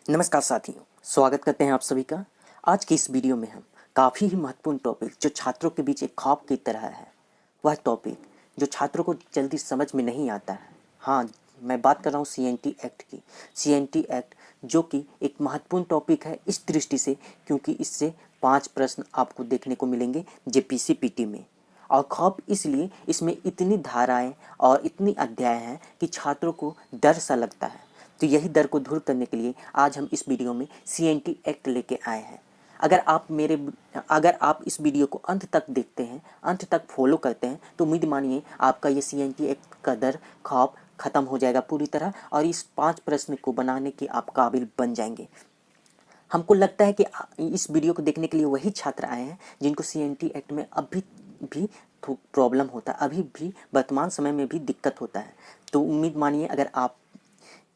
नमस्कार साथियों, स्वागत करते हैं आप सभी का। आज की इस वीडियो में हम काफ़ी ही महत्वपूर्ण टॉपिक जो छात्रों के बीच एक ख्वाब की तरह है, वह टॉपिक जो छात्रों को जल्दी समझ में नहीं आता है। हाँ, मैं बात कर रहा हूँ सीएनटी एक्ट की। सीएनटी एक्ट जो कि एक महत्वपूर्ण टॉपिक है इस दृष्टि से क्योंकि इससे 5 प्रश्न आपको देखने को मिलेंगे जेपीसी पीटी में। और ख्वाब इसलिए इसमें इतनी धाराएं और इतनी अध्याय हैं कि छात्रों को डर सा लगता है। तो यही डर को दूर करने के लिए आज हम इस वीडियो में सीएनटी एक्ट लेके आए हैं। अगर आप इस वीडियो को अंत तक देखते हैं, अंत तक फॉलो करते हैं, तो उम्मीद मानिए आपका ये सीएनटी एक्ट का डर ख्वाब खत्म हो जाएगा पूरी तरह और इस 5 प्रश्न को बनाने के आप काबिल बन जाएंगे। हमको लगता है कि इस वीडियो को देखने के लिए वही छात्र आए हैं जिनको सीएनटी एक्ट में अभी भी प्रॉब्लम होता है, अभी भी वर्तमान समय में भी दिक्कत होता है। तो उम्मीद मानिए अगर आप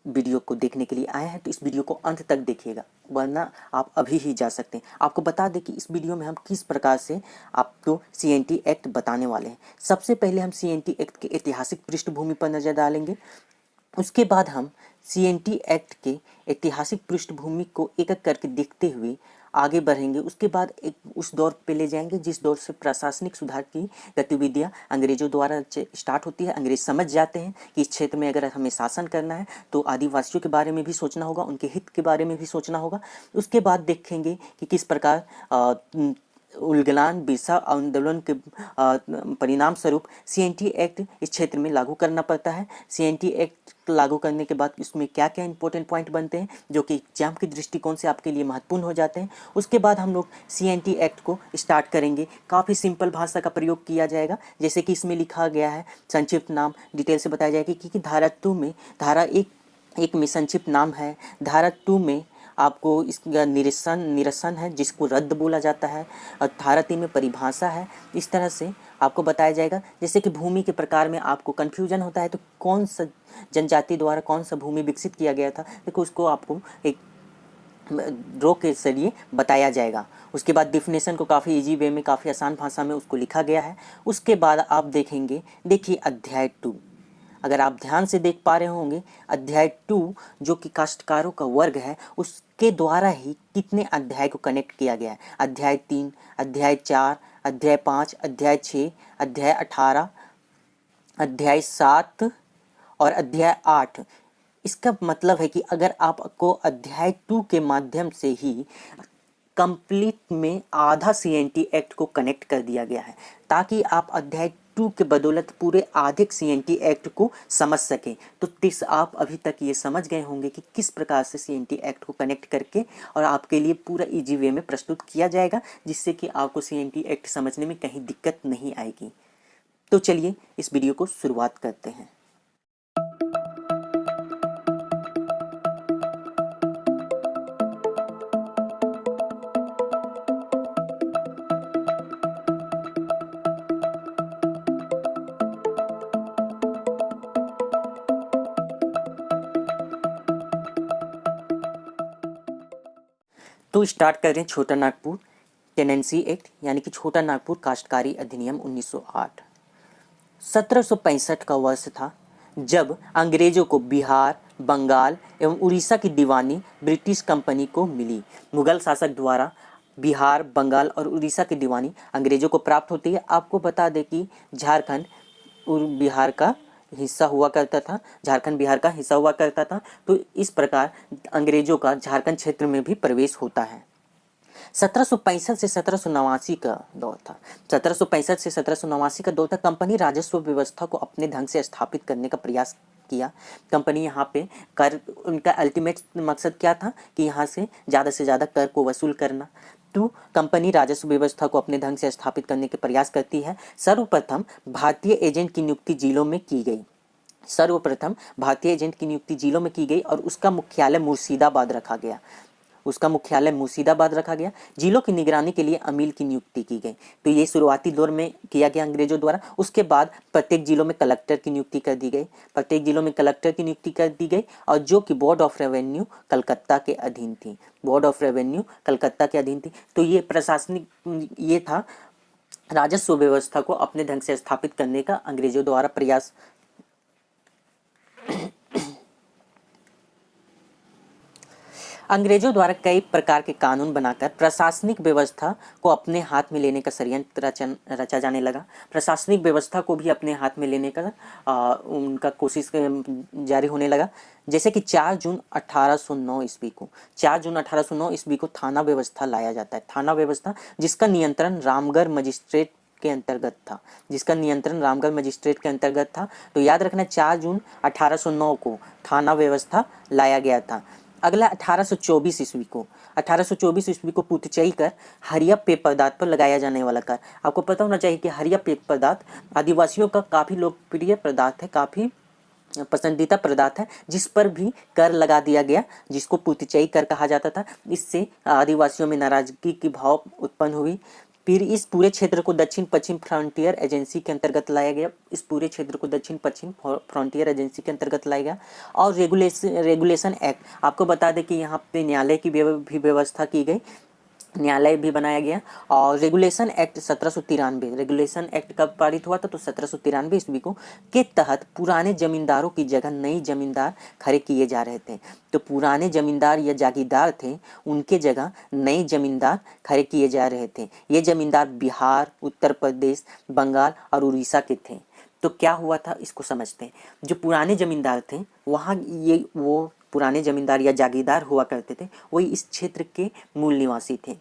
वीडियो को देखने के लिए आए हैं तो इस वीडियो को अंत तक देखिएगा, वरना आप अभी ही जा सकते हैं। आपको बता दें कि इस वीडियो में हम किस प्रकार से आपको सीएनटी एक्ट बताने वाले हैं। सबसे पहले हम सीएनटी एक्ट के ऐतिहासिक पृष्ठभूमि पर नज़र डालेंगे। उसके बाद हम सीएनटी एक्ट के ऐतिहासिक पृष्ठभूमि को एक एक करके देखते हुए आगे बढ़ेंगे। उसके बाद एक उस दौर पे ले जाएंगे जिस दौर से प्रशासनिक सुधार की गतिविधियां अंग्रेजों द्वारा स्टार्ट होती है। अंग्रेज समझ जाते हैं कि इस क्षेत्र में अगर हमें शासन करना है तो आदिवासियों के बारे में भी सोचना होगा, उनके हित के बारे में भी सोचना होगा। उसके बाद देखेंगे कि किस प्रकार उलगलान बिरसा आंदोलन के परिणाम स्वरूप सीएनटी एक्ट इस क्षेत्र में लागू करना पड़ता है। सीएनटी एक्ट लागू करने के बाद इसमें क्या क्या इंपॉर्टेंट पॉइंट बनते हैं जो कि एग्जाम के दृष्टिकोण से आपके लिए महत्वपूर्ण हो जाते हैं। उसके बाद हम लोग सीएनटी एक्ट को स्टार्ट करेंगे। काफ़ी सिंपल भाषा का प्रयोग किया जाएगा, जैसे कि इसमें लिखा गया है। संक्षिप्त नाम डिटेल से बताया जाएगा कि धारा 2 में, धारा एक में संक्षिप्त नाम है, धारा 2 में आपको इसका निरसन है जिसको रद्द बोला जाता है, और धारा 3 में परिभाषा है। इस तरह से आपको बताया जाएगा। जैसे कि भूमि के प्रकार में आपको कन्फ्यूजन होता है तो कौन सा जनजाति द्वारा कौन सा भूमि विकसित किया गया था, देखो उसको आपको एक ड्रॉ के जरिए बताया जाएगा। उसके बाद डिफिनेशन को काफ़ी इजी वे में, काफ़ी आसान भाषा में उसको लिखा गया है। उसके बाद आप देखेंगे, देखिए अध्याय 2, अगर आप ध्यान से देख पा रहे होंगे, अध्याय 2 जो कि काश्तकारों का वर्ग है उसके द्वारा ही कितने अध्याय को कनेक्ट किया गया है। अध्याय 3, अध्याय 4, अध्याय 5, अध्याय 6, अध्याय 18, अध्याय 7 और अध्याय 8। इसका मतलब है कि अगर आपको अध्याय 2 के माध्यम से ही कंप्लीट में आधा सीएनटी एक्ट को कनेक्ट कर दिया गया है, ताकि आप अध्याय 2 के बदौलत पूरे आधे सीएनटी एक्ट को समझ सकें। तो तिस आप अभी तक ये समझ गए होंगे कि किस प्रकार से सीएनटी एक्ट को कनेक्ट करके और आपके लिए पूरा इजी वे में प्रस्तुत किया जाएगा, जिससे कि आपको सीएनटी एक्ट समझने में कहीं दिक्कत नहीं आएगी। तो चलिए इस वीडियो को शुरुआत करते हैं। तो स्टार्ट कर रहे हैं छोटा नागपुर टेनेंसी एक्ट, यानी कि छोटा नागपुर काश्तकारी अधिनियम 1908। 1765 का वर्ष था जब अंग्रेजों को बिहार, बंगाल एवं उड़ीसा की दीवानी ब्रिटिश कंपनी को मिली। मुगल शासक द्वारा बिहार, बंगाल और उड़ीसा की दीवानी अंग्रेजों को प्राप्त होती है। आपको बता दें कि झारखंड और बिहार का हिस्सा हुआ करता था, झारखंड बिहार का हिस्सा हुआ करता था। तो इस प्रकार अंग्रेजों का झारखंड क्षेत्र में भी प्रवेश होता है। 1765 से 1789 का दौर था। 1765 से 1789 का दौर था। कंपनी राजस्व व्यवस्था को अपने ढंग से स्थापित करने का प्रयास किया। कंपनी यहाँ पे कर, उनका अल्टीमेट मकसद क्या था कि यहाँ से ज़्यादा कर को वसूल करना। तो कंपनी राजस्व व्यवस्था को अपने ढंग से स्थापित करने के प्रयास करती है। सर्वप्रथम भारतीय एजेंट की नियुक्ति जिलों में की गई। सर्वप्रथम भारतीय एजेंट की नियुक्ति जिलों में की गई और उसका मुख्यालय मुर्शिदाबाद रखा गया। जिलों की निगरानी के लिए अमील की नियुक्ति की गई। तो ये शुरुआती दौर में किया गया अंग्रेजों द्वारा। उसके बाद प्रत्येक जिलों में कलेक्टर की नियुक्ति कर दी गई और जो कि बोर्ड ऑफ रेवेन्यू कलकत्ता के अधीन थी। तो ये प्रशासनिक ये था, राजस्व व्यवस्था को अपने ढंग से स्थापित करने का अंग्रेजों द्वारा प्रयास। अंग्रेजों द्वारा कई प्रकार के कानून बनाकर प्रशासनिक व्यवस्था को अपने हाथ में लेने का षड्यंत्र रचा जाने लगा। प्रशासनिक व्यवस्था को भी अपने हाथ में लेने का उनका कोशिश जारी होने लगा। जैसे कि 4 जून 1809 ईस्वी को 4 जून 1809 ईस्वी को थाना व्यवस्था लाया जाता है। थाना व्यवस्था जिसका नियंत्रण रामगढ़ मजिस्ट्रेट के अंतर्गत था, जिसका नियंत्रण रामगढ़ मजिस्ट्रेट के अंतर्गत था। तो याद रखना 4 जून 1809 को थाना व्यवस्था लाया गया था। अगला 1824 ईस्वी को 1824 ईस्वी को पुतचई कर हरिया पेय पदार्थ पर लगाया जाने वाला कर। आपको पता होना चाहिए कि हरिया पेय पदार्थ आदिवासियों का काफ़ी लोकप्रिय पदार्थ है, काफ़ी पसंदीदा पदार्थ है, जिस पर भी कर लगा दिया गया, जिसको पुतचई कर कहा जाता था। इससे आदिवासियों में नाराजगी की भाव उत्पन्न हुई। फिर इस पूरे क्षेत्र को दक्षिण पश्चिम फ्रंटियर एजेंसी के अंतर्गत लाया गया। इस पूरे क्षेत्र को दक्षिण पश्चिम फ्रंटियर एजेंसी के अंतर्गत लाया गया। और रेगुलेशन एक्ट, आपको बता दें कि यहाँ पे न्यायालय की भी व्यवस्था की गई, न्यायालय भी बनाया गया। और रेगुलेशन एक्ट 1793, रेगुलेशन एक्ट कब पारित हुआ था? तो 1793 ईस्वी को के तहत पुराने जमींदारों की जगह नई जमींदार खड़े किए जा रहे थे। तो पुराने जमींदार या जागीरदार थे, उनके जगह नए जमींदार खड़े किए जा रहे थे। ये जमींदार बिहार, उत्तर प्रदेश, बंगाल और उड़ीसा के थे। तो क्या हुआ था इसको समझते हैं। जो पुराने जमींदार थे वहाँ वो पुराने जमींदार या जागीरदार हुआ करते थे, वही इस क्षेत्र के मूल निवासी थे।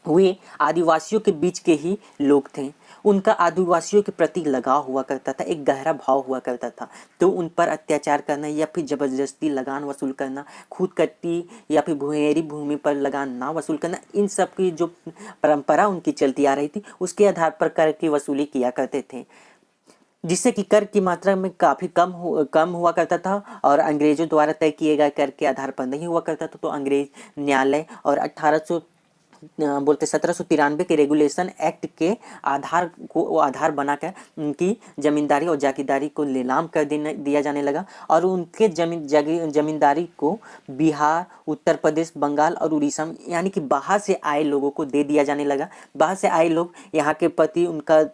वे आदिवासियों के बीच के ही लोग थे। उनका आदिवासियों के प्रति लगाव हुआ करता था, एक गहरा भाव हुआ करता था। तो उन पर अत्याचार करना या फिर जबरदस्ती लगान वसूल करना, खुद कट्टी या फिर भुइयारी भूमि पर लगान ना वसूल करना, इन सब की जो परंपरा उनकी चलती आ रही थी, उसके आधार पर कर की वसूली किया करते थे, जिससे कि कर की मात्रा में काफ़ी कम हुआ करता था और अंग्रेजों द्वारा तय किए गए कर के आधार पर नहीं हुआ करता था। तो अंग्रेज न्यायालय और 1793 के रेगुलेशन एक्ट के आधार बनाकर उनकी जमींदारी और जागीरदारी को नीलाम कर दिया जाने लगा। और उनके जमींदारी को बिहार, उत्तर प्रदेश, बंगाल और उड़ीसा में, यानी कि बाहर से आए लोगों को दे दिया जाने लगा। बाहर से आए लोग यहाँ के प्रति उनका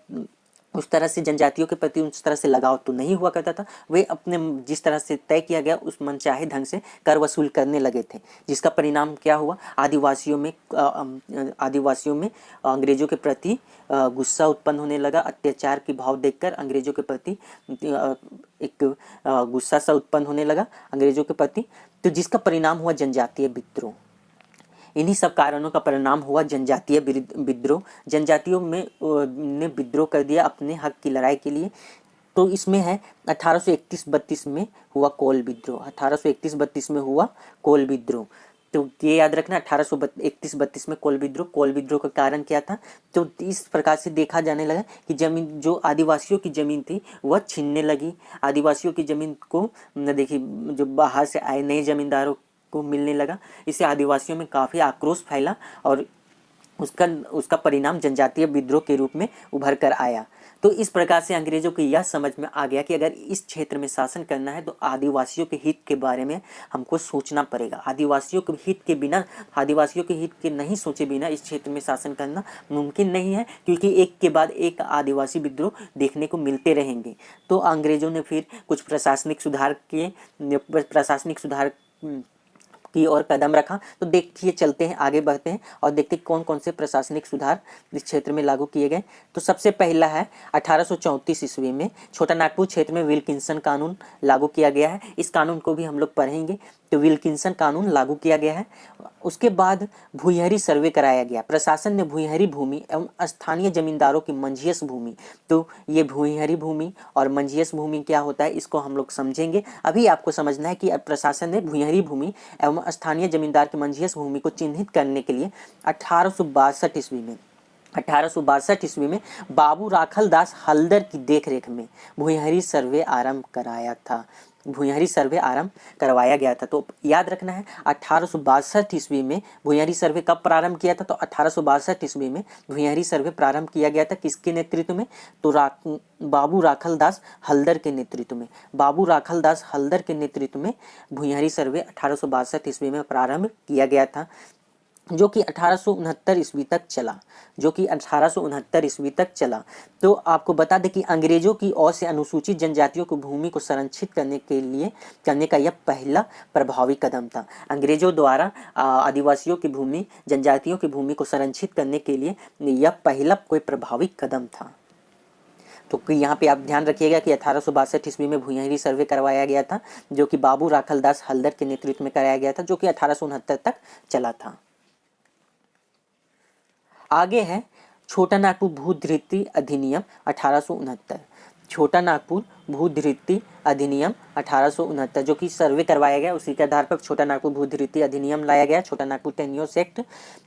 उस तरह से जनजातियों के प्रति उस तरह से लगाव तो नहीं हुआ करता था। वे अपने जिस तरह से तय किया गया उस मनचाहे ढंग से कर वसूल करने लगे थे, जिसका परिणाम क्या हुआ? आदिवासियों में अंग्रेजों के प्रति गुस्सा उत्पन्न होने लगा। अत्याचार की भाव देखकर अंग्रेजों के प्रति एक गुस्सा सा उत्पन्न होने लगा अंग्रेजों के प्रति। तो जिसका परिणाम हुआ जनजातीय विद्रोह। इन्हीं सब कारणों का परिणाम हुआ जनजातीय विद्रोह। जनजातियों में ने विद्रोह कर दिया अपने हक की लड़ाई के लिए। तो इसमें है 1831-32 में हुआ कोल विद्रोह। 1831-32 में हुआ कोल विद्रोह। तो ये याद रखना, 1831-32 में कोल विद्रोह का कारण क्या था? तो इस प्रकार से देखा जाने लगा कि जमीन, जो आदिवासियों की जमीन थी वह छीनने लगी। आदिवासियों की जमीन को देखिए जो बाहर से आए नए जमींदारों को मिलने लगा। इससे आदिवासियों में काफ़ी आक्रोश फैला और उसका परिणाम जनजातीय विद्रोह के रूप में उभर कर आया। तो इस प्रकार से अंग्रेजों को यह समझ में आ गया कि अगर इस क्षेत्र में शासन करना है तो आदिवासियों के हित के बारे में हमको सोचना पड़ेगा। आदिवासियों के हित के नहीं सोचे बिना इस क्षेत्र में शासन करना मुमकिन नहीं है, क्योंकि एक के बाद एक आदिवासी विद्रोह देखने को मिलते रहेंगे। तो अंग्रेजों ने फिर कुछ प्रशासनिक सुधार की ओर कदम रखा। तो देखिए, चलते हैं, आगे बढ़ते हैं और देखते हैं कौन कौन से प्रशासनिक सुधार इस क्षेत्र में लागू किए गए। तो सबसे पहला है 1834 ईस्वी में छोटा नागपुर क्षेत्र में विल्किंसन कानून लागू किया गया है। इस कानून को भी हम लोग पढ़ेंगे। तो विल्किंसन कानून लागू किया गया है। उसके बाद भूयहरी सर्वे कराया गया। प्रशासन ने भूयहरी भूमि एवं स्थानीय जमींदारों की मंझियस भूमि, तो ये भूयहरी भूमि और मंझियस भूमि क्या होता है इसको हम लोग समझेंगे। अभी आपको समझना है कि प्रशासन ने भूयहरी भूमि एवं स्थानीय जमींदार की मंझियस भूमि को चिन्हित करने के लिए 1862 ईस्वी में बाबू राखल दास हल्दर की देखरेख में भूयहरी सर्वे आरंभ करवाया गया था। तो याद रखना है 1862 ईस्वी में भूयहरी सर्वे कब प्रारंभ किया था? तो 1862 ईस्वी में भूयहरी सर्वे प्रारंभ किया गया था। किसके नेतृत्व में? तो बाबू राखल दास हल्दर के नेतृत्व में भूयहरी सर्वे 1862 ईस्वी में प्रारंभ किया गया था। जो कि 1869 ईस्वी तक चला, जो कि 1869 ईस्वी तक चला। तो आपको बता दें कि अंग्रेजों की ओर से अनुसूचित जनजातियों की भूमि को संरक्षित करने का यह पहला प्रभावी कदम था। अंग्रेजों द्वारा आदिवासियों की भूमि, जनजातियों की भूमि को संरक्षित करने के लिए यह पहला कोई प्रभावी कदम था। तो यहाँ पे आप ध्यान रखिएगा कि 1862 ईस्वी में भुइयांरी सर्वे करवाया गया था, जो कि बाबू राखलदास हल्दर के नेतृत्व में कराया गया था, जो कि 1869 तक चला था। आगे है छोटा नागपुर भूधृति अधिनियम 1869। छोटा नागपुर भूधृति अधिनियम 1869 जो कि सर्वे करवाया गया, उसी के आधार पर छोटा नागपुर भूधृति अधिनियम लाया गया, छोटा नागपुर टेन्योर्स एक्ट।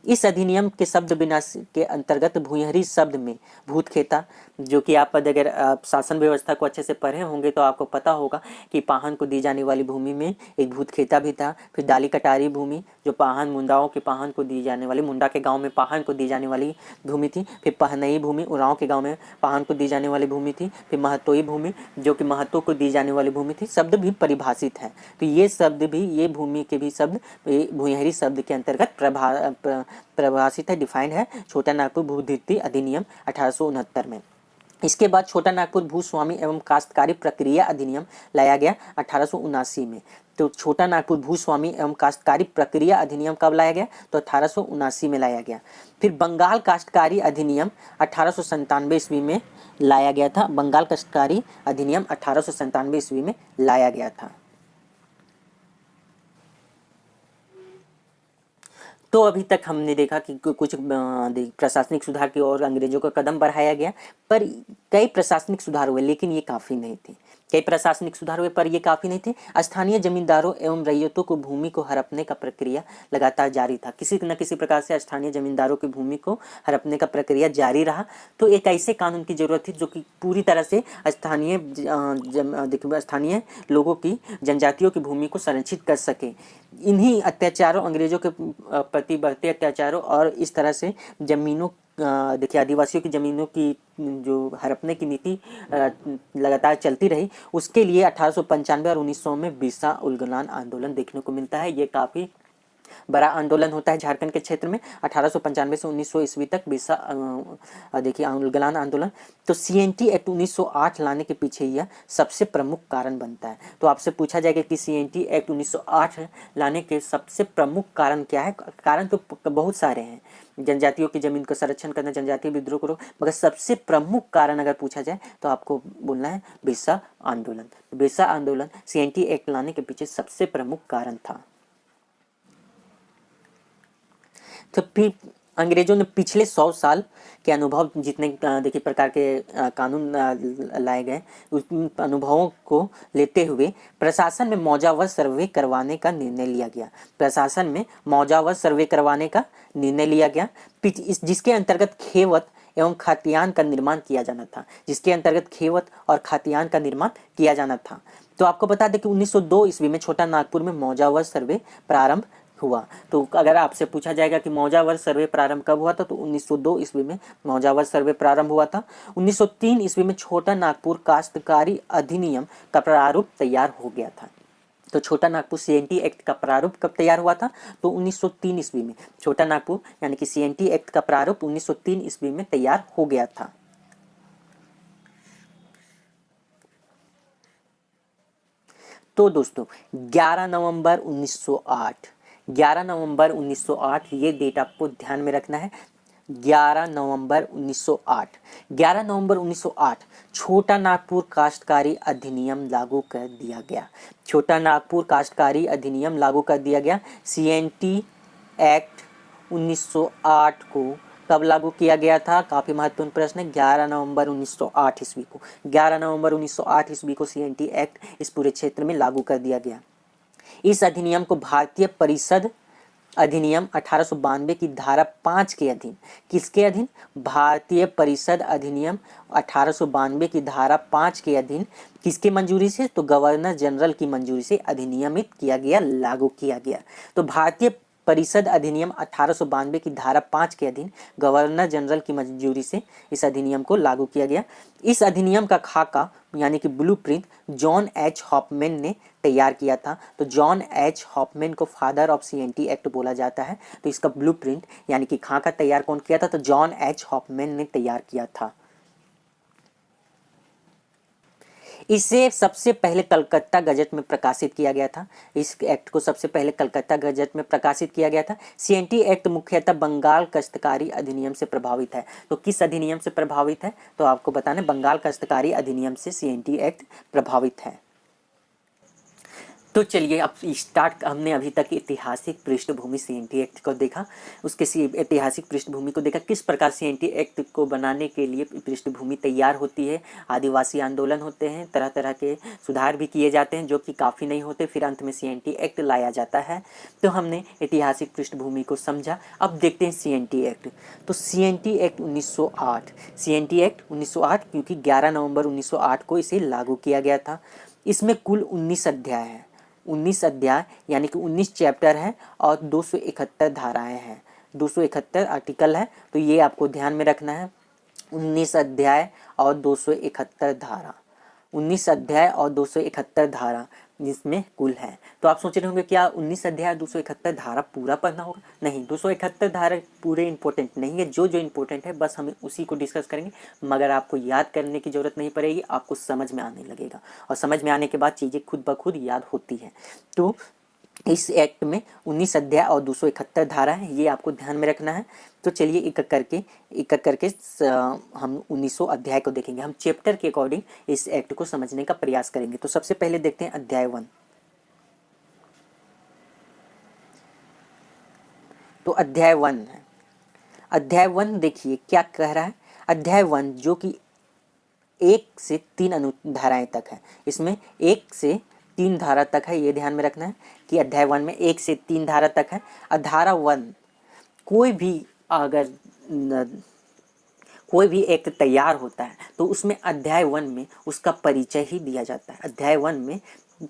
इस अधिनियम के शब्द विन्यास के अंतर्गत भुइयांरी शब्द में भूतखेता, जो कि आप अगर शासन व्यवस्था को अच्छे से पढ़े होंगे तो आपको पता होगा कि पाहन को दी जाने वाली भूमि में एक भूतखेता भी था। फिर डाली कटारी भूमि, जो पाहन मुंडाओं के पाहन को दी जाने वाली, मुंडा के गाँव में पाहन को दी जाने वाली भूमि थी। फिर पहनई भूमि, उरांव के गाँव में पाहन को दी जाने वाली भूमि थी। फिर महतोई भूमि, जो कि महतो को दी जाने वाली भूमि थी। शब्द भी परिभाषित है, तो ये शब्द भी, ये भूमि के भी शब्द भुइयांरी शब्द के अंतर्गत परिभाषित है, डिफाइंड है छोटा नागपुर भूधृति अधिनियम 1869 में। इसके बाद छोटा नागपुर भूस्वामी एवं काश्तकारी प्रक्रिया अधिनियम लाया गया 1879 में। तो छोटा नागपुर भूस्वामी एवं काश्तकारी प्रक्रिया अधिनियम कब लाया गया? तो 1879 में लाया गया। फिर बंगाल काश्तकारी अधिनियम 1897 ईस्वी में लाया गया था। बंगाल काश्तकारी अधिनियम 1897 ईस्वी में लाया गया था। तो अभी तक हमने देखा कि कुछ प्रशासनिक सुधार की ओर अंग्रेजों का कदम बढ़ाया गया, पर कई प्रशासनिक सुधार हुए, लेकिन ये काफ़ी नहीं थे। कई प्रशासनिक सुधार हुए पर ये काफ़ी नहीं थे। स्थानीय जमींदारों एवं रैयतों को भूमि को हड़पने का प्रक्रिया लगातार जारी था। किसी न किसी प्रकार से स्थानीय जमींदारों की भूमि को हड़पने का प्रक्रिया जारी रहा। तो एक ऐसे कानून की जरूरत थी जो कि पूरी तरह से स्थानीय लोगों की, जनजातियों की भूमि को संरक्षित कर सके। इन्हीं अत्याचारों, अंग्रेजों के प्रति बढ़ते अत्याचारों और इस तरह से जमीनों, देखिए आदिवासियों की ज़मीनों की जो हड़पने की नीति लगातार चलती रही, उसके लिए 1895 और 1900 में बिरसा उलगुलान आंदोलन देखने को मिलता है। ये काफ़ी बड़ा आंदोलन होता है झारखंड के क्षेत्र में। 1895 से 1900 ईस्वी तक बिरसा देखिए उलगुलान आंदोलन। तो CNT एक्ट 1908 लाने के पीछे यह सबसे प्रमुख कारण बनता है। तो आपसे पूछा जाएगा कि CNT एक्ट 1908 लाने के सबसे प्रमुख कारण क्या है? कारण तो बहुत सारे हैं, जनजातियों की जमीन का संरक्षण करना, जनजातीय विद्रोह करो, मगर सबसे प्रमुख कारण अगर पूछा जाए तो आपको बोलना है बिरसा आंदोलन। बिरसा आंदोलन CNT एक्ट लाने के पीछे सबसे प्रमुख कारण था। तो फिर अंग्रेजों ने पिछले 100 साल के अनुभव, जितने देखिए प्रकार के कानून लाए गए, उस अनुभवों को लेते हुए प्रशासन में मौजावर सर्वे करवाने का निर्णय लिया गया। प्रशासन में मौजावर सर्वे करवाने का निर्णय लिया गया, जिसके अंतर्गत खेवत एवं खातियान का निर्माण किया जाना था। जिसके अंतर्गत खेवत और खातियान का निर्माण किया जाना था। तो आपको बता दें कि 1902 ईस्वी में छोटा नागपुर में मौजावर सर्वे प्रारंभ हुआ। तो अगर आपसे पूछा जाएगा कि मौजावर सर्वे प्रारंभ कब हुआ था, तो 1902 ईस्वी में मौजावर सर्वे प्रारंभ हुआ था। 1903 ईस्वी में छोटा नागपुर काश्तकारी अधिनियम का प्रारूप तैयार हो गया था। तो छोटा नागपुर CNT एक्ट का प्रारूप कब तैयार हुआ था? तो 1903 ईस्वी में छोटा नागपुर यानी कि CNT एक्ट का प्रारूप 1903 ईस्वी में तैयार हो गया था। तो दोस्तों 11 नवंबर 1908 ये डेट आपको ध्यान में रखना है। 11 नवंबर 1908 छोटा नागपुर काश्तकारी अधिनियम लागू कर दिया गया। छोटा नागपुर काश्तकारी अधिनियम लागू कर दिया गया। CNT एक्ट 1908 को कब लागू किया गया था? काफ़ी महत्वपूर्ण प्रश्न है। 11 नवंबर 1908 ईस्वी को। 11 नवंबर 1908 ईस्वी को CNT एक्ट इस पूरे क्षेत्र में लागू कर दिया गया। इस अधिनियम को भारतीय परिषद अधिनियम 1892 की धारा 5 के अधीन, किसके अधीन? भारतीय परिषद अधिनियम 1892 की धारा 5 के अधीन किसके मंजूरी से? तो गवर्नर जनरल की मंजूरी से अधिनियमित किया गया, लागू किया गया। तो भारतीय परिषद अधिनियम 1892 की धारा 5 के अधीन गवर्नर जनरल की मंजूरी से इस अधिनियम को लागू किया गया। इस अधिनियम का खाका यानी कि ब्लूप्रिंट जॉन एच हॉफमैन ने तैयार किया था। तो जॉन एच हॉफमैन को फादर ऑफ सीएनटी एक्ट बोला जाता है। तो इसका ब्लूप्रिंट यानी कि खाका तैयार कौन किया था? तो जॉन एच हॉफमैन ने तैयार किया था। इसे सबसे पहले कलकत्ता गजट में प्रकाशित किया गया था। इस एक्ट को सबसे पहले कलकत्ता गजट में प्रकाशित किया गया था। सीएनटी एक्ट मुख्यतः बंगाल काश्तकारी अधिनियम से प्रभावित है। तो किस अधिनियम से प्रभावित है? तो आपको बताना, बंगाल काश्तकारी अधिनियम से सीएनटी एक्ट प्रभावित है। तो चलिए अब स्टार्ट। हमने अभी तक ऐतिहासिक पृष्ठभूमि सीएनटी एक्ट को देखा, उसके ऐतिहासिक पृष्ठभूमि को देखा, किस प्रकार सीएनटी एक्ट को बनाने के लिए पृष्ठभूमि तैयार होती है। आदिवासी आंदोलन होते हैं, तरह तरह के सुधार भी किए जाते हैं जो कि काफ़ी नहीं होते, फिर अंत में सीएनटी एक्ट लाया जाता है। तो हमने ऐतिहासिक पृष्ठभूमि को समझा। अब देखते हैं सीएनटी एक्ट। तो सीएनटी एक्ट 1908, सीएनटी एक्ट 1908 क्योंकि 11 नवंबर 1908 को इसे लागू किया गया था। इसमें कुल 19 अध्याय हैं। 19 अध्याय यानी कि 19 चैप्टर है और 271 धाराएं हैं, 271 आर्टिकल है। तो ये आपको ध्यान में रखना है, 19 अध्याय और 271 धारा, 19 अध्याय और 271 धारा जिसमें कुल है। तो आप सोच रहे होंगे क्या 19 अध्याय 271 धारा पूरा पढ़ना होगा? नहीं, 271 धारा पूरे इंपॉर्टेंट नहीं है, जो जो इंपॉर्टेंट है बस हम उसी को डिस्कस करेंगे, मगर आपको याद करने की ज़रूरत नहीं पड़ेगी, आपको समझ में आने लगेगा और समझ में आने के बाद चीज़ें खुद ब खुद याद होती हैं। तो इस एक्ट में 19 अध्याय और 271 धारा है, ये आपको ध्यान में रखना है। तो चलिए एक एक करके हम 1900 अध्याय को देखेंगे। हम चैप्टर के अकॉर्डिंग इस एक्ट को समझने का प्रयास करेंगे। तो सबसे पहले देखते हैं अध्याय 1। तो अध्याय 1 है। अध्याय 1 देखिए क्या कह रहा है। अध्याय 1 जो कि 1 से 3 अनुधाराएं तक है, इसमें 1 से 3 धारा तक है, ये ध्यान में रखना है कि अध्याय 1 में 1 से 3 धारा तक है। धारा 1 कोई भी अगर कोई भी एक्ट तैयार होता है तो उसमें अध्याय 1 में उसका परिचय ही दिया जाता है। अध्याय 1 में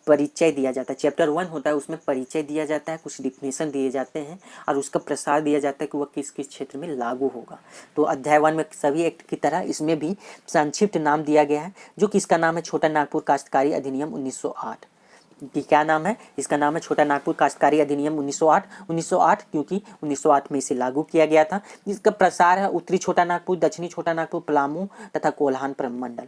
परिचय दिया जाता है। चैप्टर 1 होता है, उसमें परिचय दिया जाता है, कुछ डिफिनेशन दिए जाते हैं और उसका प्रसार दिया जाता है कि वह किस किस क्षेत्र में लागू होगा। तो अध्याय 1 में सभी एक्ट की तरह इसमें भी संक्षिप्त नाम दिया गया है, जो कि इसका नाम है छोटा नागपुर काश्तकारी अधिनियम 1908 कि क्या नाम है? इसका नाम है छोटा नागपुर काश्तकारी अधिनियम 1908। 1908 क्योंकि 1908 में इसे लागू किया गया था। जिसका प्रसार है उत्तरी छोटा नागपुर, दक्षिणी छोटा नागपुर, पलामू तथा कोल्हान प्रमंडल।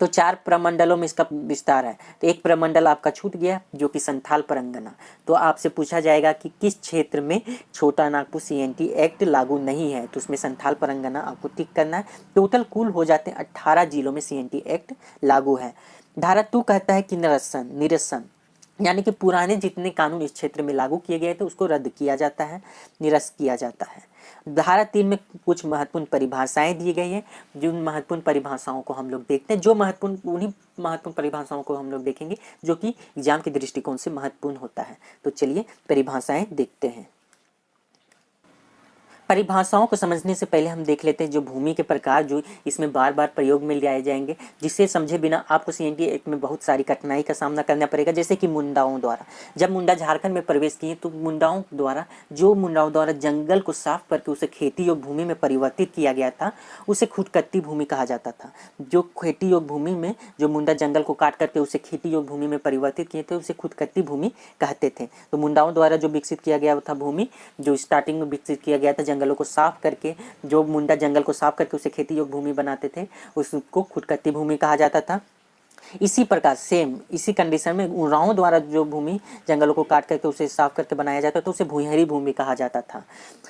तो 4 प्रमंडलों में इसका विस्तार है। तो एक प्रमंडल आपका छूट गया जो कि संथाल परगना। तो आपसे पूछा जाएगा कि किस क्षेत्र में छोटा नागपुर सीएनटी एक्ट लागू नहीं है, तो उसमें संथाल परगना आपको टिक करना है। टोटल कुल हो जाते हैं 18 जिलों में सीएनटी एक्ट लागू है। धारा 2 कहता है कि निरसन यानी कि पुराने जितने कानून इस क्षेत्र में लागू किए गए थे उसको रद्द किया जाता है, निरस्त किया जाता है। धारा 3 में कुछ महत्वपूर्ण परिभाषाएं दी गई है। जिन महत्वपूर्ण परिभाषाओं को हम लोग देखते हैं, उन्हीं महत्वपूर्ण परिभाषाओं को हम लोग देखेंगे जो कि एग्जाम के दृष्टिकोण से महत्वपूर्ण होता है। तो चलिए परिभाषाएं देखते हैं। परिभाषाओं को समझने से पहले हम देख लेते हैं जो भूमि के प्रकार जो इसमें बार बार प्रयोग में लाए जाएंगे, जिससे समझे बिना आपको सीएनटी एक्ट में बहुत सारी कठिनाई का सामना करना पड़ेगा। जैसे कि मुंडाओं द्वारा, जब मुंडा झारखंड में प्रवेश किए तो मुंडाओं द्वारा जंगल को साफ करके उसे खेती योग्य भूमि में परिवर्तित किया गया था, उसे खुदकत्ती भूमि कहा जाता था। जो खेती योग्य भूमि में जो मुंडा जंगल को काट करके उसे खेती योग्य भूमि में परिवर्तित किए थे उसे खुदकत्ती भूमि कहते थे। तो मुंडाओं द्वारा जो विकसित किया गया था भूमि, जो स्टार्टिंग में विकसित किया गया था जंगलों को साफ करके, जो मुंडा जंगल को साफ करके उसे खेती योग्य भूमि बनाते थे, उसको खुदकत्ती भूमि कहा जाता था। इसी प्रकार सेम इसी कंडीशन में उरांव द्वारा जो भूमि जंगलों को काट करके उसे साफ करके बनाया जाता था उसे भूइंहरी भूमि कहा जाता था।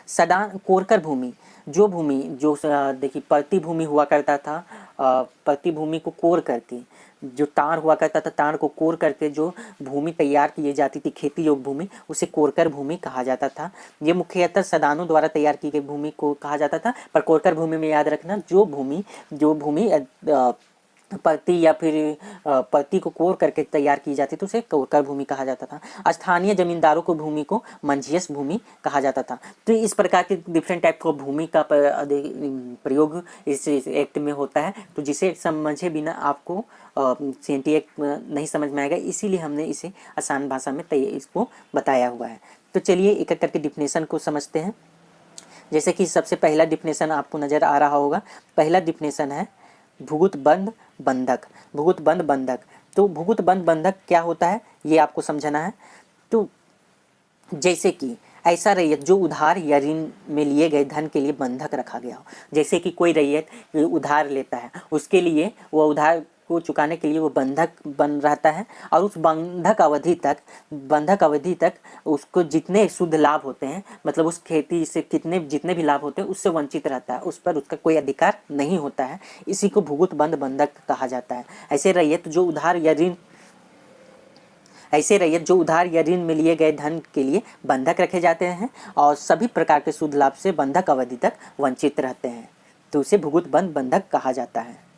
सदान कोरकर भूमि जो देखिए परती भूमि हुआ करता था, परती भूमि को कोर करके जो ताड़ हुआ करता था, ताड़ को कोर करके जो भूमि तैयार की जाती थी खेती योग्य भूमि, उसे कोरकर भूमि कहा जाता था। ये मुख्यतः सदानों द्वारा तैयार की गई भूमि को कहा जाता था। पर कोरकर भूमि में याद रखना जो भूमि परती या फिर परती को कोर करके तैयार की जाती तो उसे कोरकर भूमि कहा जाता था। स्थानीय जमींदारों को भूमि को मंझियस भूमि कहा जाता था। तो इस प्रकार के डिफरेंट टाइप को भूमि का प्रयोग इस एक्ट में होता है, तो जिसे समझे बिना आपको सीएनटी एक्ट नहीं समझ में आएगा, इसीलिए हमने इसे आसान भाषा में इसको बताया हुआ है। तो चलिए एक एक करके डिफिनेशन को समझते हैं। जैसे कि सबसे पहला डिफिनेशन आपको नज़र आ रहा होगा। पहला डिफिनेशन है भुगुत बंध बंधक। भुगुत बंध बंधक, तो भुगुत बंध बंधक क्या होता है ये आपको समझना है। तो जैसे कि ऐसा रैयत जो उधार या ऋण में लिए गए धन के लिए बंधक रखा गया हो। जैसे कि कोई रैयत उधार लेता है, उसके लिए वह उधार को चुकाने के लिए वो बंधक बन रहता है, और उस बंधक अवधि तक उसको जितने शुद्ध लाभ होते हैं, मतलब उस खेती से जितने भी लाभ होते हैं उससे वंचित रहता है, उस पर उसका कोई अधिकार नहीं होता है। इसी को भुगुत बंध बंधक कहा जाता है। ऐसे रैयत जो उधार या ऋण में लिए गए धन के लिए बंधक रखे जाते हैं और सभी प्रकार के शुद्ध लाभ से बंधक अवधि तक वंचित रहते हैं, तो उसे भुगुत बंध बंधक कहा जाता है।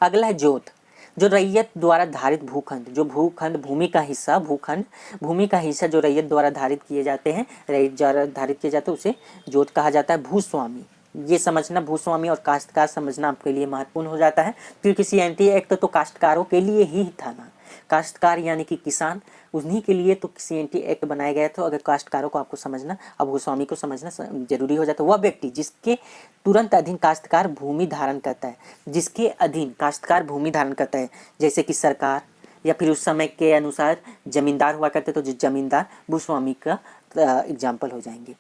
अगला है जोत। जो रैयत द्वारा धारित भूखंड, जो भूखंड भूमि का हिस्सा जो रैयत द्वारा धारित किए जाते हैं, रैयत द्वारा धारित किए जाते हैं, उसे जोत कहा जाता है। भूस्वामी, ये समझना, भूस्वामी और काश्तकार समझना आपके लिए महत्वपूर्ण हो जाता है, क्योंकि सीएनटी एक्ट तो काश्तकारों के लिए ही था ना। काश्तकार यानी कि किसान, उन्हीं के लिए तो सीएनटी एक्ट बनाया गया था। अगर काश्तकारों को आपको समझना और भूस्वामी को समझना जरूरी हो जाता है। वह व्यक्ति जिसके तुरंत अधीन काश्तकार भूमि धारण करता है, जिसके अधीन काश्तकार भूमि धारण करता है, जैसे कि सरकार या फिर उस समय के अनुसार जमींदार हुआ करते, तो जो जमींदार भूस्वामी का एग्जाम्पल हो जाएंगे।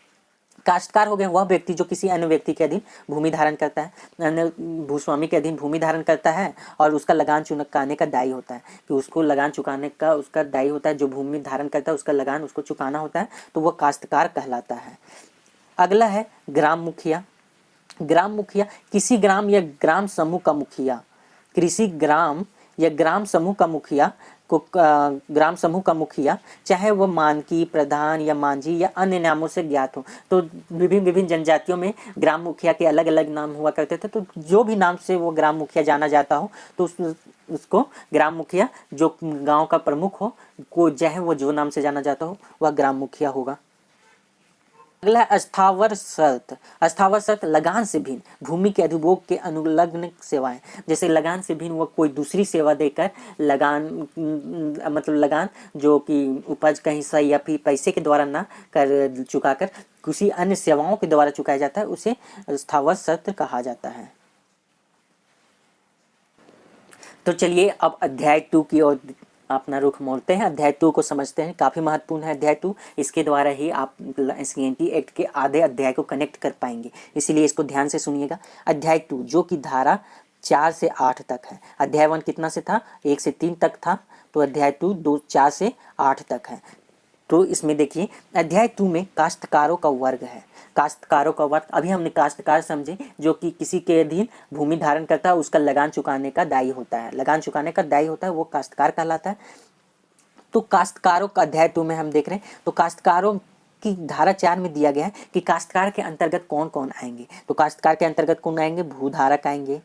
काश्तकार हो गए वह व्यक्ति जो किसी अन्य व्यक्ति के अधीन भूमि धारण करता है, अन्य भूस्वामी के अधीन भूमि धारण करता है और उसका लगान चुकाने का दायी होता है, कि उसको लगान चुकाने का उसका दायी होता है। जो भूमि धारण करता है उसका लगान उसको चुकाना होता है, तो वह काश्तकार कहलाता है। अगला है ग्राम मुखिया। ग्राम मुखिया किसी ग्राम या ग्राम समूह का मुखिया, कृषि ग्राम या ग्राम समूह का मुखिया चाहे वह मानकी, प्रधान या मांझी या अन्य नामों से ज्ञात हो। तो विभिन्न जनजातियों में ग्राम मुखिया के अलग अलग नाम हुआ करते थे, तो जो भी नाम से वो ग्राम मुखिया जाना जाता हो तो उसको ग्राम मुखिया, जो गांव का प्रमुख हो, को चाहे वो जो नाम से जाना जाता हो वह ग्राम मुखिया होगा। अगला अस्थावर शर्त। अस्थावर शर्त लगान से भिन्न भूमि के अधिभोग के अनुलग्न सेवाएं। जैसे लगान से भिन्न वह कोई दूसरी सेवा देकर लगान जो कि उपज का हिस्सा या फिर पैसे के द्वारा ना कर चुकाकर किसी अन्य सेवाओं के द्वारा चुकाया जाता है, उसे अस्थावर शर्त कहा जाता है। तो चलिए अब अध्याय 2 की ओर अपना रुख मोड़ते हैं। अध्याय 2 को समझते हैं, काफ़ी महत्वपूर्ण है अध्याय 2। इसके द्वारा ही आप सीएनटी एक्ट के आधे अध्याय को कनेक्ट कर पाएंगे, इसीलिए इसको ध्यान से सुनिएगा। अध्याय 2 जो कि धारा 4 से 8 तक है। अध्याय 1 कितना से था, 1 से 3 तक था, तो अध्याय 2 4 से 8 तक है। तो इसमें देखिए अध्याय 2 में काश्तकारों का वर्ग है। काश्तकारों का वर्ग, अभी हमने काश्तकार समझे जो कि किसी के अधीन भूमि धारण करता है, उसका लगान चुकाने का दायी होता है, लगान चुकाने का दायी होता है, वो काश्तकार कहलाता है। तो काश्तकारों का अध्याय 2 में हम देख रहे हैं, तो काश्तकारों की धारा 4 में दिया गया है कि काश्तकार के अंतर्गत कौन कौन आएंगे। तो काश्तकार के अंतर्गत कौन आएंगे, भूधारक आएंगे,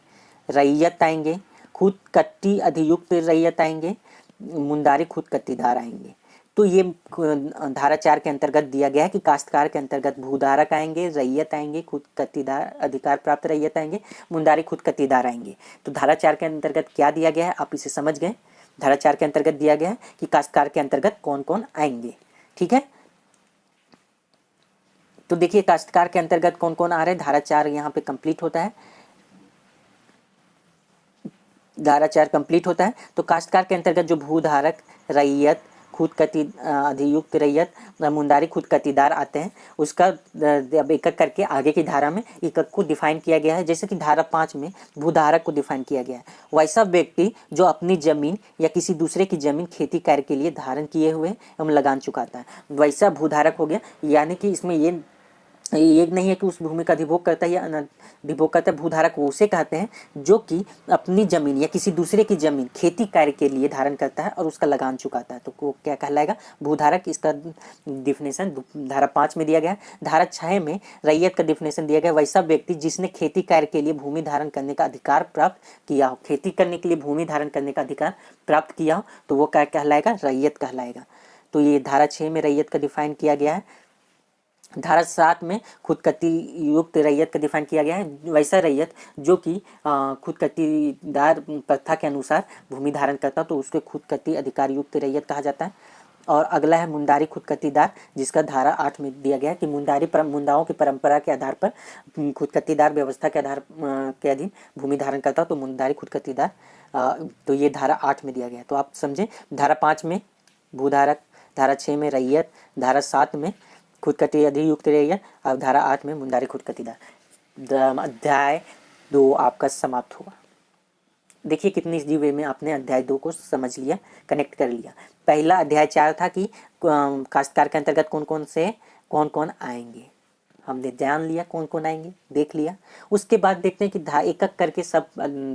रैयत आएंगे, खुद कट्टी अधियुक्त रैयत आएंगे, मुंदारी खुद कट्टीदार आएंगे। तो ये धारा 4 के अंतर्गत दिया गया है कि काश्तकार के अंतर्गत भूधारक आएंगे, रैयत आएंगे, खुद कट्टीदार अधिकार प्राप्त रैयत आएंगे, मुंदारी खुद कट्टीदार आएंगे। तो धारा 4 के अंतर्गत क्या दिया गया है आप इसे समझ गए। धारा 4 के अंतर्गत दिया गया है कि काश्तकार के अंतर्गत कौन कौन आएंगे, ठीक है। तो देखिए काश्तकार के अंतर्गत कौन कौन आ रहे हैं, धारा 4 यहाँ पे कंप्लीट होता है। धारा 4 कंप्लीट होता है तो काश्तकार के अंतर्गत जो भूधारक, रैयत, खुद कटी अधियुक्त रैयत, मुंदारी खुद कट्टीदार आते हैं, उसका अब एक एक करके आगे की धारा में एक एक को डिफाइन किया गया है। जैसे कि धारा 5 में भूधारक को डिफाइन किया गया है, वैसा व्यक्ति जो अपनी जमीन या किसी दूसरे की जमीन खेती कार्य के लिए धारण किए हुए एवं लगान चुकाता है, वैसा भूधारक हो गया। यानी कि इसमें ये नहीं है कि उस भूमि का अधिभोग करता है या अधिभोग करता है। भूधारक वो उसे कहते हैं जो कि अपनी जमीन या किसी दूसरे की जमीन खेती कार्य के लिए धारण करता है और उसका लगान चुकाता है, तो वो क्या कहलाएगा, भूधारक। इसका डिफिनेशन धारा 5 में दिया गया है। धारा 6 में रैयत का डिफिनेशन दिया गया, वैसा व्यक्ति जिसने खेती कार्य के लिए भूमि धारण करने का अधिकार प्राप्त किया हो, खेती करने के लिए भूमि धारण करने का अधिकार प्राप्त किया हो, तो वो क्या कहलाएगा, रैयत कहलाएगा। तो ये धारा 6 में रैयत का डिफाइन किया गया है। धारा 7 में खुद कट्टी युक्त रैयत का डिफाइन किया गया है, वैसा रैयत जो कि खुद कट्टीदार प्रथा के अनुसार भूमि धारण करता तो उसके खुद कट्टी अधिकार युक्त रैयत कहा जाता है। और अगला है मुंडारी खुदकतीदार, जिसका धारा 8 में दिया गया है कि मुंडाओं की परंपरा के आधार पर खुदकतीदार व्यवस्था के आधार के अधीन भूमि धारण करता हो तो मुंडारी खुदकतीदार, तो ये धारा 8 में दिया गया है। तो आप समझें, धारा 5 में भूधारक, धारा 6 में रैयत, धारा 7 में खुदकती अधियुक्त रैयत और धारा 8 में मुंडारी खुदकतीदार। अध्याय 2 आपका समाप्त हुआ। देखिए कितनी इजी वे में आपने अध्याय 2 को समझ लिया, कनेक्ट कर लिया। पहला अध्याय 4 था कि काश्तकार के अंतर्गत कौन कौन आएंगे, हमने जान लिया कौन कौन आएंगे, देख लिया। उसके बाद देखते हैं कि एक एक करके सब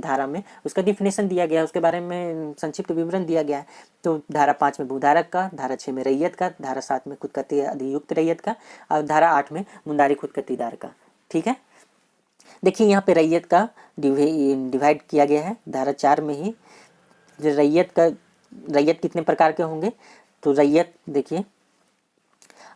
धारा में उसका डिफिनेशन दिया गया है, उसके बारे में संक्षिप्त विवरण दिया गया है। तो धारा 5 में भूधारक का, धारा 6 में रैयत का, धारा 7 में खुदकती अधियुक्त रैयत का और धारा 8 में मुंडारी खुदकतीदार का। ठीक है, देखिए यहाँ पे रैयत का डिवाइड किया गया है धारा 4 में ही। रैयत कितने प्रकार के होंगे, तो रैयत देखिए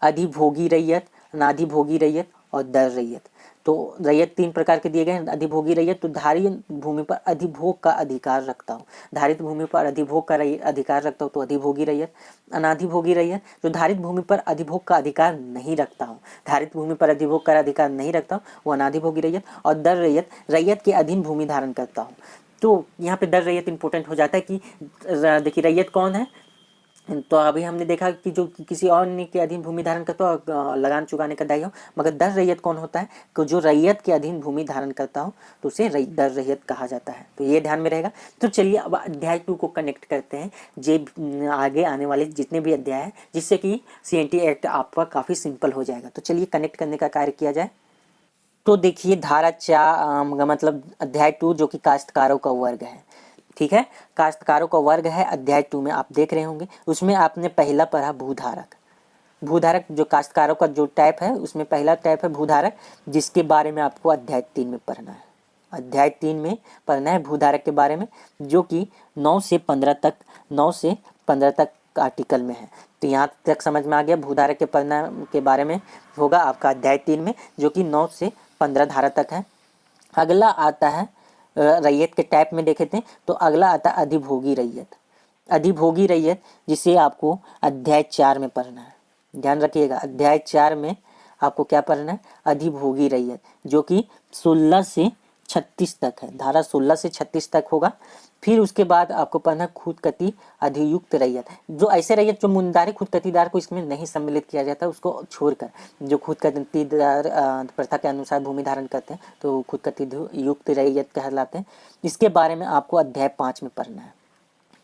अधिभोगी रैयत, अनाधिभोगी रैयत और दर रैयत। तो रैयत 3 प्रकार के दिए गए हैं। अधिभोगी रैयत तो धारी भूमि पर अधिभोग का अधिकार रखता हो, धारित भूमि पर अधिभोग का अधिकार रखता हो तो अधिभोगी रैयत। अनाधिभोगी रैयत जो धारित भूमि पर अधिभोग का अधिकार नहीं रखता हो, धारित भूमि पर अधिभोग का अधिकार नहीं रखता हो, वो अनाधिभोगी रैयत। और दर रैयत, रैयत के अधीन भूमि धारण करता हो। तो यहाँ पे दर रैयत इंपॉर्टेंट हो जाता है कि देखिए रैयत कौन है, तो अभी हमने देखा कि जो किसी और के अधीन भूमि धारण करता हो लगान चुकाने का दायी हो, मगर दर रैयत कौन होता है कि जो रैयत के अधीन भूमि धारण करता हो तो उसे दर रैयत कहा जाता है। तो ये ध्यान में रहेगा। तो चलिए अब अध्याय 2 को कनेक्ट करते हैं जे आगे आने वाले जितने भी अध्याय हैं, जिससे कि CNT एक्ट आपका काफ़ी सिंपल हो जाएगा। तो चलिए कनेक्ट करने का कार्य किया जाए। तो देखिए धारा 4 मतलब अध्याय 2 जो कि काश्तकारों का वर्ग है। ठीक है, काश्तकारों का वर्ग है अध्याय 2 में, आप देख रहे होंगे। उसमें आपने पहला पढ़ा भूधारक। भूधारक जो काश्तकारों का जो टाइप है उसमें पहला टाइप है भूधारक, जिसके बारे में आपको अध्याय 3 में पढ़ना है। अध्याय 3 में पढ़ना है भूधारक के बारे में, जो कि 9 से 15 तक आर्टिकल में है। तो यहाँ तक समझ में आ गया। भूधारक के पढ़ना के बारे में होगा आपका अध्याय 3 में, जो कि 9 से 15 धारा तक है। अगला आता है रैयत के टाइप में देखे थे, तो अगला आता है अधिभोगी रैयत। अधिभोगी रैयत जिसे आपको अध्याय 4 में पढ़ना है। ध्यान रखिएगा, अध्याय 4 में आपको क्या पढ़ना है, अधिभोगी रैयत, जो कि 16 से 36 तक है। धारा 16 से 36 तक होगा। फिर उसके बाद आपको पढ़ना खुदकती अधियुक्त रैयत, जो ऐसे रैयत जो मुंडारी खुदकतीदार को इसमें नहीं सम्मिलित किया जाता, उसको छोड़कर जो खुदकतीदार प्रथा के अनुसार भूमि धारण करते हैं तो खुदकती युक्त रैयत कहलाते हैं। इसके बारे में आपको अध्याय 5 में पढ़ना है।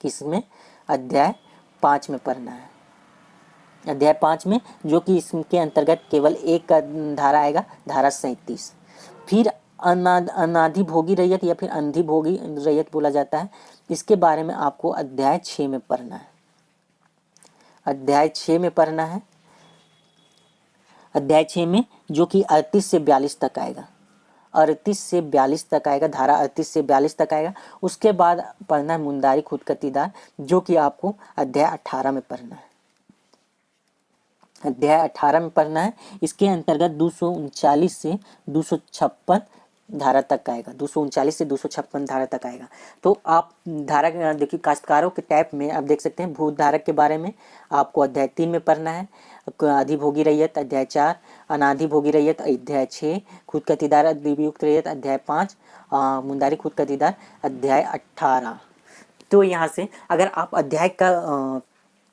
किसमें, अध्याय 5 में पढ़ना है। अध्याय 5 में जो कि इसके अंतर्गत केवल एक धारा आएगा, धारा 37। फिर अनाधिभोगी रैयत या फिर अंधिभोगी रैयत बोला जाता है। इसके बारे में आपको अध्याय 6 में पढ़ना है। अध्याय 6 में पढ़ना है। अध्याय 6 में जो कि 38 से 42 तक आएगा, 38 से 42 तक आएगा, धारा 38 से 42 तक आएगा। उसके बाद पढ़ना है मुंडारी खुदकतीदार, जो कि आपको अध्याय 18 में पढ़ना है। अध्याय 18 में पढ़ना है। इसके अंतर्गत 239 से 256 धारा तक आएगा, 239 से 256 धारा तक आएगा। तो आप धारा देखिए काश्तकारों के टाइप में आप देख सकते हैं भूधारक के बारे में आपको अध्याय 3 में पढ़ना है। अधिभोगी रैयत अध्याय 4, अनाधिभोगी रैयत अध्याय 6, खुदकतीदार अधियुक्त रैयत अध्याय 5, मुंडारी खुदकतीदार अध्याय 18। तो यहाँ से अगर आप अध्याय का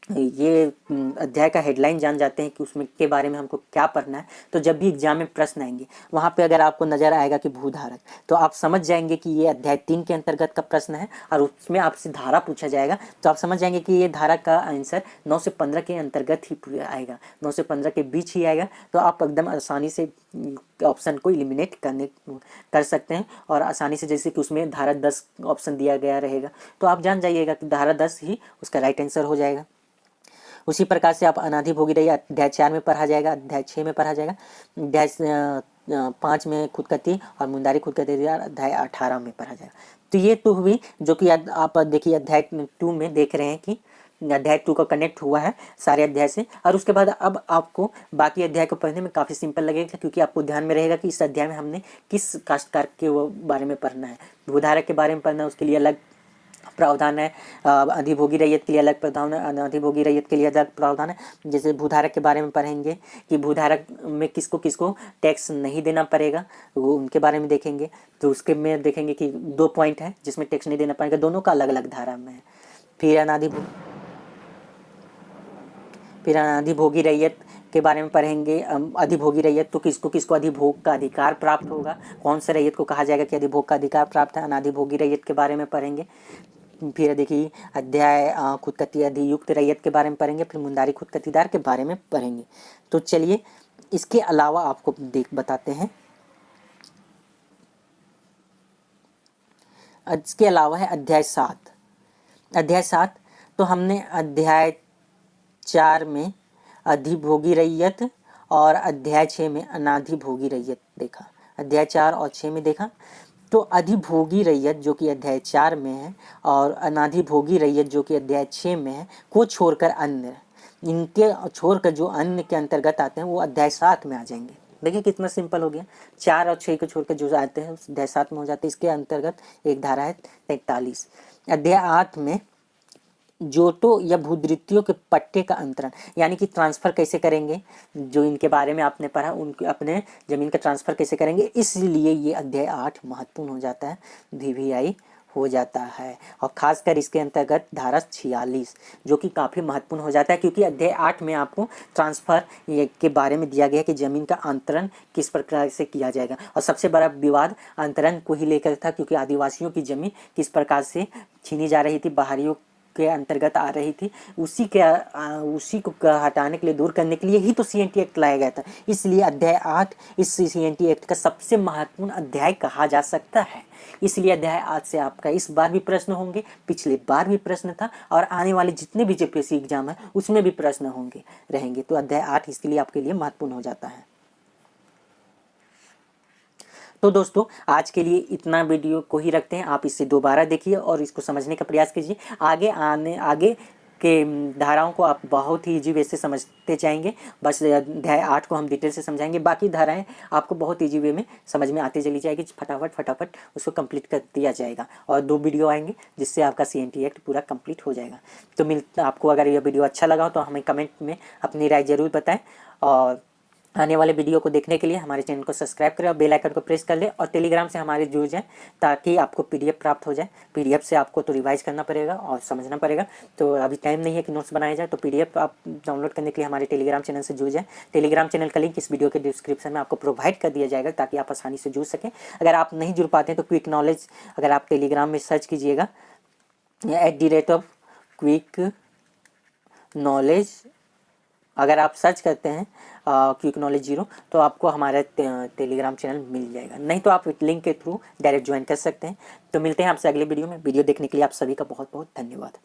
ये अध्याय का हेडलाइन जान जाते हैं कि उसमें के बारे में हमको क्या पढ़ना है, तो जब भी एग्जाम में प्रश्न आएंगे वहाँ पे अगर आपको नजर आएगा कि भूधारक, तो आप समझ जाएंगे कि ये अध्याय 3 के अंतर्गत का प्रश्न है और उसमें आपसे धारा पूछा जाएगा, तो आप समझ जाएंगे कि ये धारा का आंसर 9 से 15 के अंतर्गत ही आएगा, 9 से 15 के बीच ही आएगा। तो आप एकदम आसानी से ऑप्शन को एलिमिनेट कर सकते हैं और आसानी से, जैसे कि उसमें धारा 10 ऑप्शन दिया गया रहेगा, तो आप जान जाइएगा कि धारा 10 ही उसका राइट आंसर हो जाएगा। उसी प्रकार से आप अनाधिभोगी रैयत अध्याय 4 में पढ़ा जाएगा, अध्याय 6 में पढ़ा जाएगा, अध्याय 5 में खुदकती और मुंडारी खुदकतीदार अध्याय 18 में पढ़ा जाएगा। तो ये तो हुई जो कि आप देखिए अध्याय 2 में देख रहे हैं कि अध्याय 2 का कनेक्ट हुआ है सारे अध्याय से। और उसके बाद अब आपको बाकी अध्याय को पढ़ने में काफ़ी सिंपल लगेगा, क्योंकि आपको ध्यान में रहेगा कि इस अध्याय में हमने किस काश्तकार के बारे में पढ़ना है। भूधारक के बारे में पढ़ना है, उसके लिए अलग प्रावधान है। अधिभोगी रैयत के लिए अलग प्रावधान है, अधिभोगी रैयत के लिए अलग प्रावधान है। जैसे भूधारक के बारे में पढ़ेंगे कि भूधारक में किसको किसको टैक्स नहीं देना पड़ेगा, वो उनके बारे में देखेंगे। तो उसके में देखेंगे कि 2 पॉइंट है जिसमें टैक्स नहीं देना पड़ेगा, दोनों का अलग अलग धारा में है। फिर अधिभोगी रैयत के बारे में पढ़ेंगे। अधिभोगी रैयत तो किसको किसको अधिभोग का अधिकार प्राप्त होगा, कौन से रैयत को कहा जाएगा कि अधिभोग का अधिकार प्राप्त है, अनाधिभोगी रैयत के बारे में पढ़ेंगे। फिर देखिए अध्याय खुदकती अधियुक्त रैयत के बारे में पढ़ेंगे। फिर मुंदारी खुदकतीदार के बारे में पढ़ेंगे। तो चलिए इसके अलावा आपको बताते हैं। इसके अलावा है अध्याय 7। अध्याय 7 तो हमने अध्याय 4 में अधिभोगी रैयत और अध्याय 6 में अनाधिभोगी रैयत देखा। अध्याय 4 और 6 में देखा तो अधिभोगी रैयत जो कि अध्याय 4 में है और अनाधिभोगी रैयत जो कि अध्याय 6 में है को छोड़कर अन्य, इनके छोड़कर जो अन्य के अंतर्गत आते हैं वो अध्याय 7 में आ जाएंगे। देखिए कितना सिंपल हो गया। 4 और 6 को छोड़कर जो आते हैं अध्याय 7 में हो जाते हैं। इसके अंतर्गत एक धारा है 43। अध्याय 8 में जोटो या भूधृतियों के पट्टे का अंतरण यानी कि ट्रांसफ़र कैसे करेंगे, जो इनके बारे में आपने पढ़ा, उनके अपने ज़मीन का ट्रांसफ़र कैसे करेंगे, इसलिए ये अध्याय 8 महत्वपूर्ण हो जाता है, VVI हो जाता है। और ख़ासकर इसके अंतर्गत धारा 46 जो कि काफ़ी महत्वपूर्ण हो जाता है, क्योंकि अध्याय 8 में आपको ट्रांसफ़र के बारे में दिया गया कि ज़मीन का अंतरण किस प्रकार से किया जाएगा। और सबसे बड़ा विवाद अंतरण को ही लेकर था, क्योंकि आदिवासियों की ज़मीन किस प्रकार से छीनी जा रही थी, बाहरियों के अंतर्गत आ रही थी, उसी को हटाने के लिए, दूर करने के लिए ही तो CNT एक्ट लाया गया था। इसलिए अध्याय 8 इस CNT एक्ट का सबसे महत्वपूर्ण अध्याय कहा जा सकता है। इसलिए अध्याय 8 से आपका इस बार भी प्रश्न होंगे, पिछले बार भी प्रश्न था, और आने वाले जितने भी JPSC एग्जाम है उसमें भी प्रश्न होंगे रहेंगे। तो अध्याय 8 इसके लिए आपके लिए महत्वपूर्ण हो जाता है। तो दोस्तों आज के लिए इतना वीडियो को ही रखते हैं। आप इसे दोबारा देखिए और इसको समझने का प्रयास कीजिए। आगे के धाराओं को आप बहुत ही ईजी वे से समझते जाएंगे। बस अध्याय 8 को हम डिटेल से समझाएंगे, बाकी धाराएं आपको बहुत ईजी वे में समझ में आती चली जाएगी। फटाफट उसको कंप्लीट कर दिया जाएगा और 2 वीडियो आएंगे जिससे आपका CNT एक्ट पूरा कंप्लीट हो जाएगा। तो आपको अगर यह वीडियो अच्छा लगा हो तो हमें कमेंट में अपनी राय ज़रूर बताएं, और आने वाले वीडियो को देखने के लिए हमारे चैनल को सब्सक्राइब करें और बेल आइकन को प्रेस कर लें, और टेलीग्राम से हमारे जुड़ जाएं ताकि आपको PDF प्राप्त हो जाए। PDF से आपको तो रिवाइज करना पड़ेगा और समझना पड़ेगा, तो अभी टाइम नहीं है कि नोट्स बनाया जाए। तो PDF आप डाउनलोड करने के लिए हमारे टेलीग्राम चैनल से जुड़ जाएं। टेलीग्राम चैनल का लिंक इस वीडियो के डिस्क्रिप्शन में आपको प्रोवाइड कर दिया जाएगा ताकि आप आसानी से जुड़ सकें। अगर आप नहीं जुड़ पाते हैं तो क्विक नॉलेज अगर आप टेलीग्राम में सर्च कीजिएगा @क्विक नॉलेज, अगर आप सर्च करते हैं क्विक नॉलेज 0 तो आपको हमारा टेलीग्राम चैनल मिल जाएगा। नहीं तो आप लिंक के थ्रू डायरेक्ट ज्वाइन कर सकते हैं। तो मिलते हैं आपसे अगले वीडियो में। वीडियो देखने के लिए आप सभी का बहुत बहुत धन्यवाद।